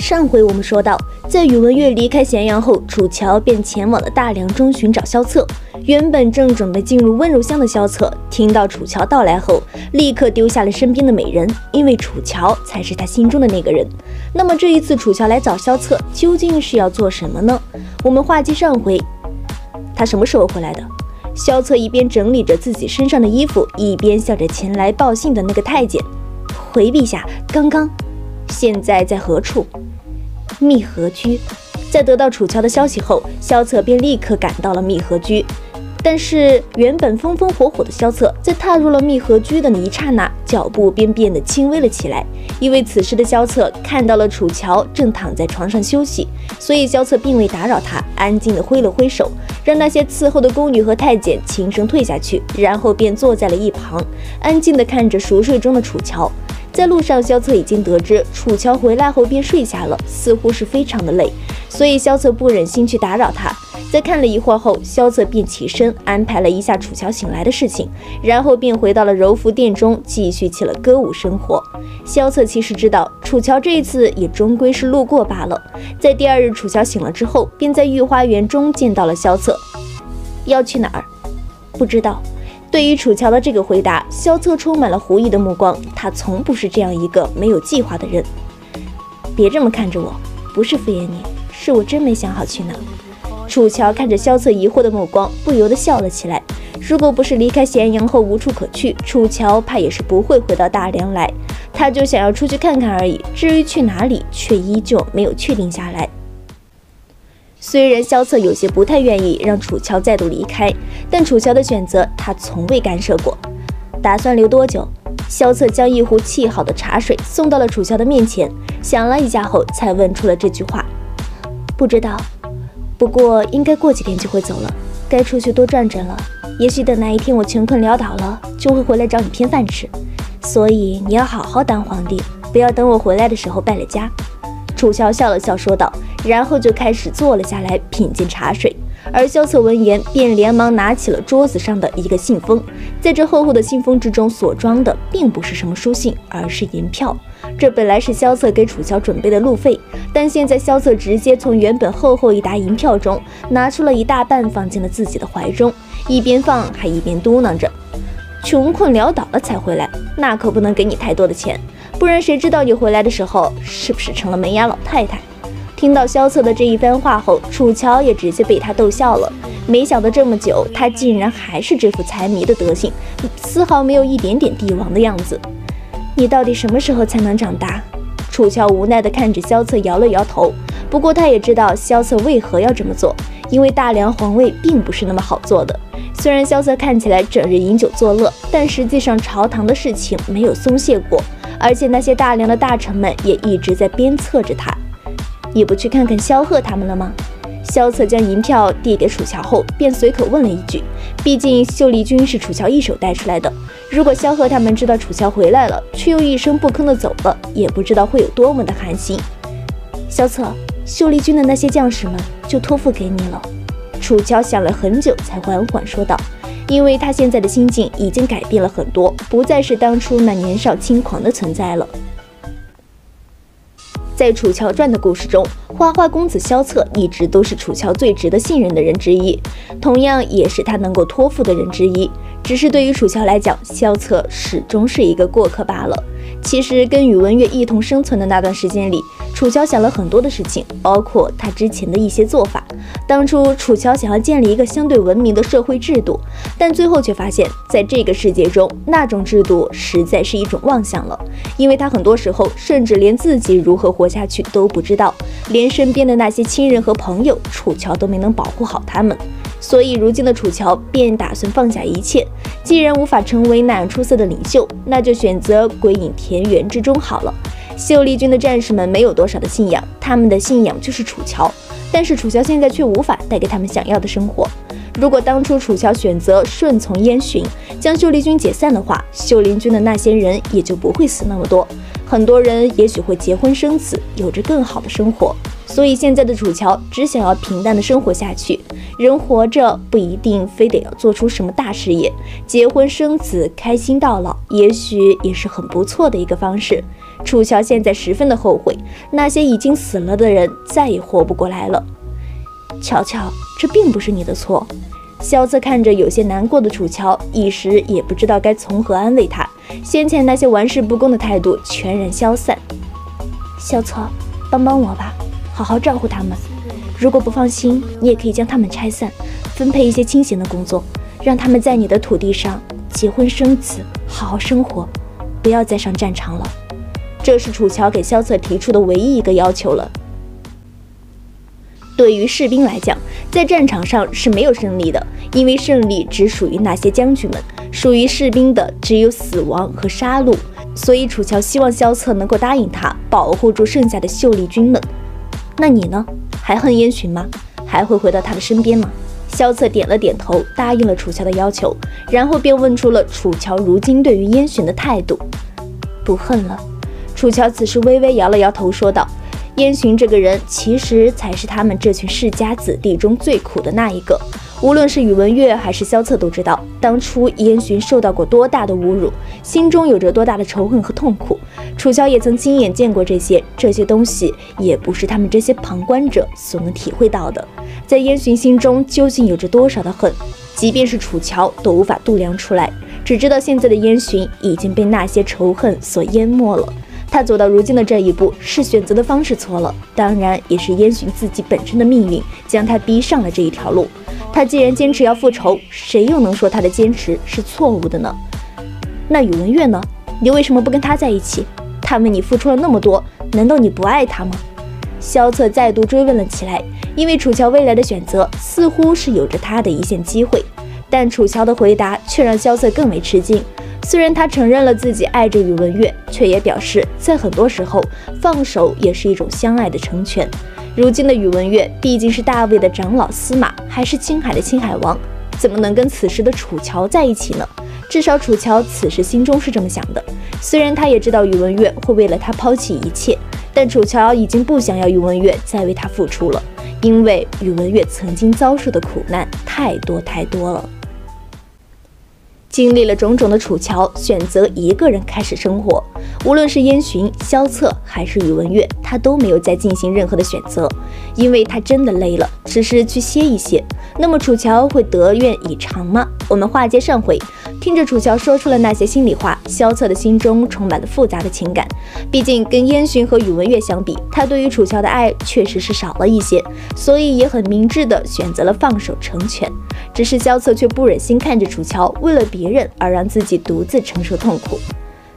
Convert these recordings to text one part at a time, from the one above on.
上回我们说到，在宇文玥离开咸阳后，楚乔便前往了大梁中寻找萧策。原本正准备进入温柔乡的萧策，听到楚乔到来后，立刻丢下了身边的美人，因为楚乔才是他心中的那个人。那么这一次楚乔来找萧策，究竟是要做什么呢？我们话接上回，他什么时候回来的？萧策一边整理着自己身上的衣服，一边向着前来报信的那个太监：“回陛下，刚刚。现在在何处？”密河居。在得到楚乔的消息后，萧策便立刻赶到了密河居。但是原本风风火火的萧策，在踏入了密河居的一刹那，脚步便变得轻微了起来。因为此时的萧策看到了楚乔正躺在床上休息，所以萧策并未打扰他，安静地挥了挥手，让那些伺候的宫女和太监轻声退下去，然后便坐在了一旁，安静地看着熟睡中的楚乔。在路上，萧策已经得知楚乔回来后便睡下了，似乎是非常的累，所以萧策不忍心去打扰他。在看了一会儿后，萧策便起身安排了一下楚乔醒来的事情，然后便回到了柔服殿中，继续起了歌舞生活。萧策其实知道楚乔这一次也终归是路过罢了。在第二日楚乔醒了之后，便在御花园中见到了萧策。要去哪儿？不知道。对于楚乔的这个回答，萧策充满了狐疑的目光，他从不是这样一个没有计划的人。别这么看着我，不是敷衍你，是我真没想好去哪。楚乔看着萧策疑惑的目光，不由得笑了起来。如果不是离开咸阳后无处可去，楚乔怕也是不会回到大梁来，他就想要出去看看而已，至于去哪里，却依旧没有确定下来。虽然萧策有些不太愿意让楚乔再度离开，但楚乔的选择他从未干涉过。打算留多久？萧策将一壶沏好的茶水送到了楚乔的面前，想了一下后才问出了这句话：不知道，不过应该过几天就会走了，该出去多转转了。也许等哪一天我穷困潦倒了，就会回来找你添饭吃。所以你要好好当皇帝，不要等我回来的时候败了家。楚乔笑了笑说道，然后就开始坐了下来品鉴茶水。而萧策闻言便连忙拿起了桌子上的一个信封，在这厚厚的信封之中所装的并不是什么书信，而是银票。这本来是萧策给楚乔准备的路费，但现在萧策直接从原本厚厚一沓银票中拿出了一大半放进了自己的怀中，一边放还一边嘟囔着：穷困潦倒了才回来，那可不能给你太多的钱，不然谁知道你回来的时候是不是成了门牙老太太。听到萧策的这一番话后，楚乔也直接被他逗笑了。没想到这么久，他竟然还是这副财迷的德行，丝毫没有一点点帝王的样子。你到底什么时候才能长大？楚乔无奈地看着萧策摇了摇头。不过他也知道萧策为何要这么做，因为大梁皇位并不是那么好做的。虽然萧策看起来整日饮酒作乐，但实际上朝堂的事情没有松懈过，而且那些大梁的大臣们也一直在鞭策着他。你不去看看萧贺他们了吗？萧策将银票递给楚乔后，便随口问了一句，毕竟秀丽君是楚乔一手带出来的，如果萧贺他们知道楚乔回来了，却又一声不吭的走了，也不知道会有多么的寒心。萧策，秀丽君的那些将士们就托付给你了。楚乔想了很久才缓缓说道，因为他现在的心境已经改变了很多，不再是当初那年少轻狂的存在了。在楚乔传的故事中，花花公子萧策一直都是楚乔最值得信任的人之一，同样也是他能够托付的人之一。只是对于楚乔来讲，萧策始终是一个过客罢了。其实跟宇文玥一同生存的那段时间里，楚乔想了很多的事情，包括他之前的一些做法。当初楚乔想要建立一个相对文明的社会制度，但最后却发现在这个世界中，那种制度实在是一种妄想了，因为他很多时候甚至连自己如何活下去都不知道，连身边的那些亲人和朋友，楚乔都没能保护好他们。所以如今的楚乔便打算放下一切，既然无法成为那样出色的领袖，那就选择归隐田园之中好了。秀丽军的战士们没有多少的信仰，他们的信仰就是楚乔，但是楚乔现在却无法带给他们想要的生活。如果当初楚乔选择顺从燕巡，将秀丽军解散的话，秀丽军的那些人也就不会死那么多，很多人也许会结婚生子，有着更好的生活。所以现在的楚乔只想要平淡的生活下去，人活着不一定非得要做出什么大事业，结婚生子开心到老，也许也是很不错的一个方式。楚乔现在十分的后悔，那些已经死了的人再也活不过来了。乔乔，这并不是你的错。萧策看着有些难过的楚乔，一时也不知道该从何安慰他，先前那些玩世不恭的态度全然消散。萧策，帮帮我吧，好好照顾他们。如果不放心，你也可以将他们拆散，分配一些清闲的工作，让他们在你的土地上结婚生子，好好生活，不要再上战场了。这是楚乔给萧策提出的唯一一个要求了。对于士兵来讲，在战场上是没有胜利的，因为胜利只属于那些将军们，属于士兵的只有死亡和杀戮。所以楚乔希望萧策能够答应他，保护住剩下的秀丽军们。那你呢？还恨燕洵吗？还会回到他的身边吗？萧策点了点头，答应了楚乔的要求，然后便问出了楚乔如今对于燕洵的态度。不恨了。楚乔此时微微摇了摇头，说道：燕洵这个人其实才是他们这群世家子弟中最苦的那一个。无论是宇文悦还是萧策都知道，当初燕洵受到过多大的侮辱，心中有着多大的仇恨和痛苦。楚乔也曾亲眼见过这些东西也不是他们这些旁观者所能体会到的。在燕洵心中究竟有着多少的恨，即便是楚乔都无法度量出来，只知道现在的燕洵已经被那些仇恨所淹没了。他走到如今的这一步，是选择的方式错了，当然也是燕洵自己本身的命运将他逼上了这一条路。他既然坚持要复仇，谁又能说他的坚持是错误的呢？那宇文悦呢？你为什么不跟他在一起？他为你付出了那么多，难道你不爱他吗？萧策再度追问了起来，因为楚乔未来的选择似乎是有着他的一线机会，但楚乔的回答却让萧策更为吃惊。虽然他承认了自己爱着宇文悦，却也表示在很多时候放手也是一种相爱的成全。如今的宇文悦毕竟是大魏的长老司马，还是青海的青海王，怎么能跟此时的楚乔在一起呢？至少楚乔此时心中是这么想的。虽然他也知道宇文悦会为了他抛弃一切，但楚乔已经不想要宇文悦再为他付出了，因为宇文悦曾经遭受的苦难太多太多了。经历了种种的楚乔选择一个人开始生活，无论是燕洵、萧策还是宇文悦，他都没有再进行任何的选择，因为他真的累了，只是去歇一歇。那么楚乔会得愿以偿吗？我们话接上回，听着楚乔说出了那些心里话，萧策的心中充满了复杂的情感。毕竟跟燕洵和宇文悦相比，他对于楚乔的爱确实是少了一些，所以也很明智的选择了放手成全。只是萧策却不忍心看着楚乔为了别人而让自己独自承受痛苦。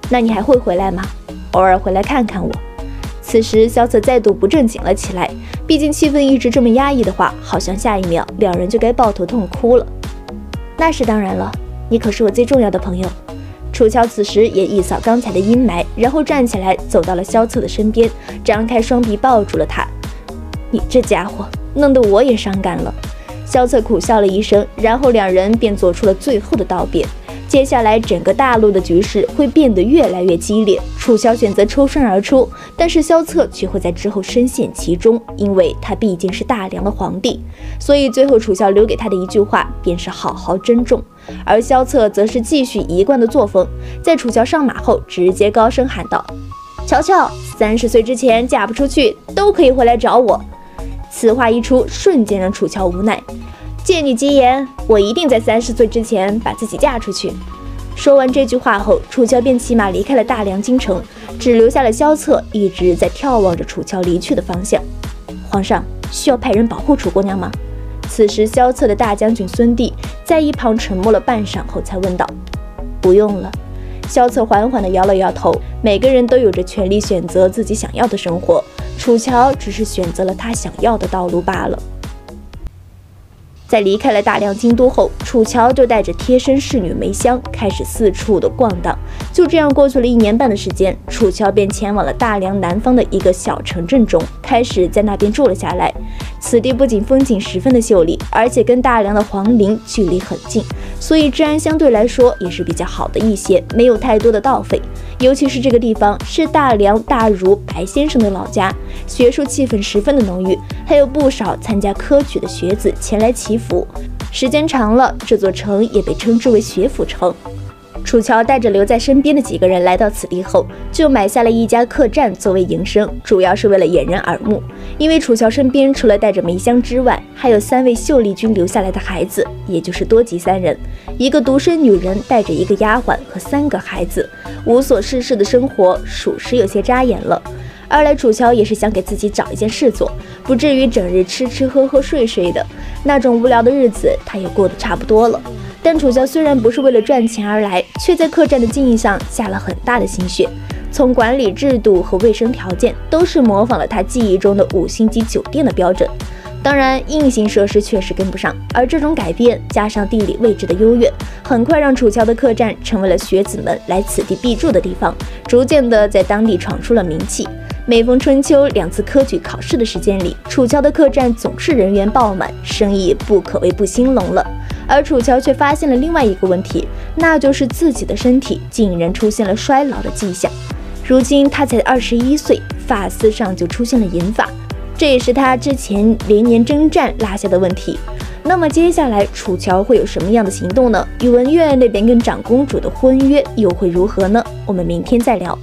那你还会回来吗？偶尔回来看看我。此时萧策再度不正经了起来，毕竟气氛一直这么压抑的话，好像下一秒两人就该抱头痛哭了。那是当然了，你可是我最重要的朋友。楚乔此时也一扫刚才的阴霾，然后站起来走到了萧策的身边，张开双臂抱住了他。你这家伙弄得我也伤感了。萧策苦笑了一声，然后两人便做出了最后的道别。接下来整个大陆的局势会变得越来越激烈，楚乔选择抽身而出，但是萧策却会在之后深陷其中，因为他毕竟是大梁的皇帝，所以最后楚乔留给他的一句话便是好好珍重。而萧策则是继续一贯的作风，在楚乔上马后直接高声喊道：乔乔，30岁之前嫁不出去都可以回来找我。此话一出，瞬间让楚乔无奈。借你吉言，我一定在30岁之前把自己嫁出去。说完这句话后，楚乔便骑马离开了大梁京城，只留下了萧策一直在眺望着楚乔离去的方向。皇上需要派人保护楚姑娘吗？此时萧策的大将军孙弟在一旁沉默了半晌后才问道。不用了。萧策缓缓地摇了摇头，每个人都有着权利选择自己想要的生活，楚乔只是选择了他想要的道路罢了。在离开了大梁京都后，楚乔就带着贴身侍女梅香开始四处的逛荡。就这样过去了1年半的时间，楚乔便前往了大梁南方的一个小城镇中，开始在那边住了下来。此地不仅风景十分的秀丽，而且跟大梁的皇陵距离很近，所以治安相对来说也是比较好的一些，没有太多的盗匪。尤其是这个地方是大梁大儒白先生的老家，学术气氛十分的浓郁，还有不少参加科举的学子前来祈福。时间长了，这座城也被称之为学府城。楚乔带着留在身边的几个人来到此地后，就买下了一家客栈作为营生，主要是为了掩人耳目。因为楚乔身边除了带着梅香之外，还有3位秀丽君留下来的孩子，也就是多吉3人，一个独身女人带着1个丫鬟和3个孩子，无所事事的生活属实有些扎眼了。二来楚乔也是想给自己找一件事做，不至于整日吃吃喝喝睡睡的那种无聊的日子，他也过得差不多了。但楚乔虽然不是为了赚钱而来，却在客栈的经营上下了很大的心血，从管理制度和卫生条件都是模仿了他记忆中的5星级酒店的标准。当然，硬性设施确实跟不上，而这种改变加上地理位置的优越，很快让楚乔的客栈成为了学子们来此地必住的地方，逐渐的在当地闯出了名气。每逢春秋2次科举考试的时间里，楚乔的客栈总是人员爆满，生意不可谓不兴隆了。而楚乔却发现了另外一个问题，那就是自己的身体竟然出现了衰老的迹象。如今他才21岁，发丝上就出现了银发，这也是他之前连年征战落下的问题。那么接下来楚乔会有什么样的行动呢？宇文玥那边跟长公主的婚约又会如何呢？我们明天再聊。